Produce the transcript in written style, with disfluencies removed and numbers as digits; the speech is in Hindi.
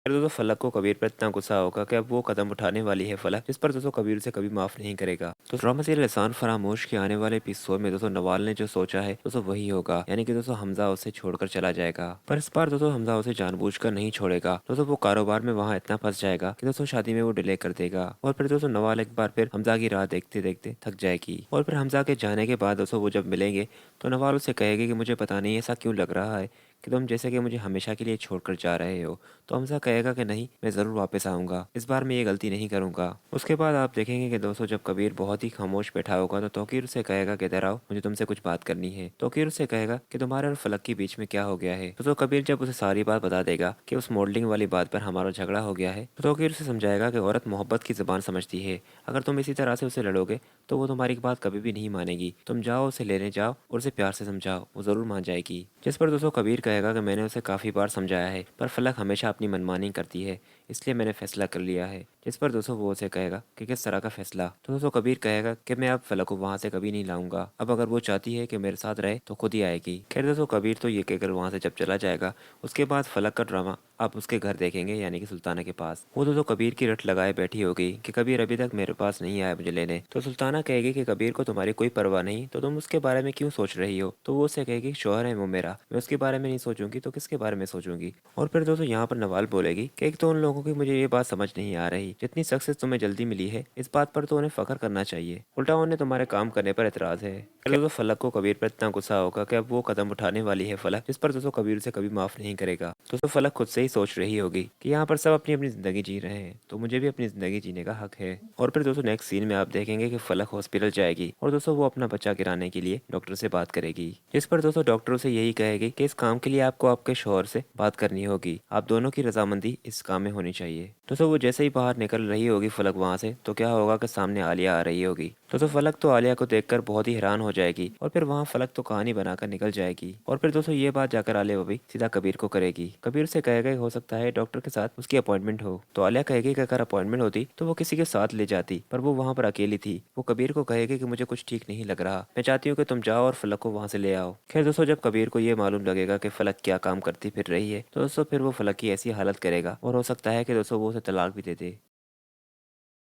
फिर दोस्तों फलक को कबीर पर इतना गुस्सा होगा कि अब वो कदम उठाने वाली है फलक, जिस पर दोस्तों कबीर उसे कभी माफ नहीं करेगा। तो ड्रामा सीरियल एहसान फरामोश के आने वाले एपिसोड में दोस्तों नवाल ने जो सोचा है दोस्तों वही होगा, यानी कि दोस्तों हमजा उसे छोड़कर चला जाएगा। पर इस बार दोस्तों हमजा उसे जानबूझकर नहीं छोड़ेगा। दोस्तों वो कारोबार में वहाँ इतना फंस जाएगा कि दोस्तों शादी में वो डिले कर देगा। और फिर दोस्तों नवाल एक बार फिर हमजा की राह देखते देखते थक जाएगी। और फिर हमजा के जाने के बाद दोस्तों वो जब मिलेंगे तो नवाल उसे कहेगी कि मुझे पता नहीं ऐसा क्यों लग रहा है कि तुम जैसे कि मुझे हमेशा के लिए छोड़कर जा रहे हो। तो हमजा कहेगा कि नहीं, मैं ज़रूर वापस आऊँगा, इस बार मैं ये गलती नहीं करूँगा। उसके बाद आप देखेंगे कि दोस्तों जब कबीर बहुत ही खामोश बैठा होगा तो तौकीर उसे कहेगा कि इधर आओ, मुझे तुमसे कुछ बात करनी है। तौकीर उसे कहेगा कि तुम्हारे और फलक के बीच में क्या हो गया है। तो कबीर जब उसे सारी बात बता देगा कि उस मॉडलिंग वाली बात पर हमारा झगड़ा हो गया है, तो तौकीर उसे समझाएगा कि औरत मोहब्बत की ज़बान समझती है। अगर तुम इसी तरह से उसे लड़ोगे तो वो तुम्हारी बात कभी भी नहीं मानेगी। तुम जाओ, उसे लेने जाओ और उसे प्यार से समझाओ, वो ज़रूर मान जाएगी। जिस पर दोस्तों कबीर कहेगा कि मैंने उसे काफ़ी बार समझाया है पर फलक हमेशा अपनी मनमानी करती है, इसलिए मैंने फैसला कर लिया है। जिस पर दोस्तों वो उसे कहेगा कि किस तरह का फैसला। तो दोस्तों कबीर कहेगा कि मैं अब फलक को वहाँ से कभी नहीं लाऊंगा, अब अगर वो चाहती है कि मेरे साथ रहे तो खुद ही आएगी। खैर दोस्तों कबीर तो ये कहकर वहाँ से जब चला जाएगा, उसके बाद फलक का ड्रामा आप उसके घर देखेंगे, यानी कि सुल्ताना के पास। वो दोस्तों कबीर की रट लगाए बैठी होगी कि कबीर अभी तक मेरे पास नहीं आया मुझे लेने। तो सुल्ताना कहेगी कि कबीर को तुम्हारी कोई परवाह नहीं, तो तुम उसके बारे में क्यों सोच रही हो। तो वो उससे कहेगी शौहर है वो मेरा, मैं उसके बारे में नहीं सोचूंगी तो किसके बारे में सोचूंगी। और फिर दोस्तों यहाँ पर नवाल बोलेगी कि एक तो उन लोगों की मुझे ये बात समझ नहीं आ रही, जितनी सक्सेस तुम्हें जल्दी मिली है इस बात पर तो उन्हें फख्र करना चाहिए, उल्टा उन्हें तुम्हारे काम करने पर एतराज है। फिर दोस्तों फलक को कबीर पर इतना गुस्सा होगा कि अब वो कदम उठाने वाली है फलक, जिस पर दोस्तों कबीर उसे कभी माफ नहीं करेगा। दोस्तों फलक खुद से ही सोच रही होगी कि यहाँ पर सब अपनी अपनी जिंदगी जी रहे हैं तो मुझे भी अपनी जिंदगी जीने का हक है। और फिर दोस्तों नेक्स्ट सीन में आप देखेंगे कि फलक हॉस्पिटल जाएगी और दोस्तों वो अपना बच्चा गिराने के लिए डॉक्टर से बात करेगी, जिस पर दोस्तों डॉक्टर उसे यही कहेगी कि इस काम के लिए आपको आपके शौहर से बात करनी होगी, आप दोनों की रजामंदी इस काम में होनी चाहिए। दोस्तों वो जैसे ही बाहर निकल रही होगी फलक वहां से, तो क्या होगा कि सामने आलिया आ रही होगी। दोस्तों फलक तो आलिया को देखकर बहुत ही हैरान हो जाएगी और फिर वहां फलक तो कहानी बनाकर निकल जाएगी। और फिर दोस्तों ये बात जाकर आलिया भी सीधा कबीर को करेगी। कबीर से कहेगा कि हो सकता है डॉक्टर के साथ उसकी अपॉइंटमेंट हो। तो आलिया कहेगी कि अगर अपॉइंटमेंट होती तो वो किसी के साथ ले जाती, पर वो वहां पर अकेली थी। वो कबीर को कहेगी कि मुझे कुछ ठीक नहीं लग रहा, मैं चाहती हूँ कि तुम जाओ और फलक को वहां से ले आओ। खैर दोस्तों जब कबीर को ये मालूम लगेगा कि फलक क्या काम करती फिर रही है, तो दोस्तों फिर वो फलक की ऐसी हालत करेगा और हो सकता है कि दोस्तों वो उसे तलाक भी दे दे।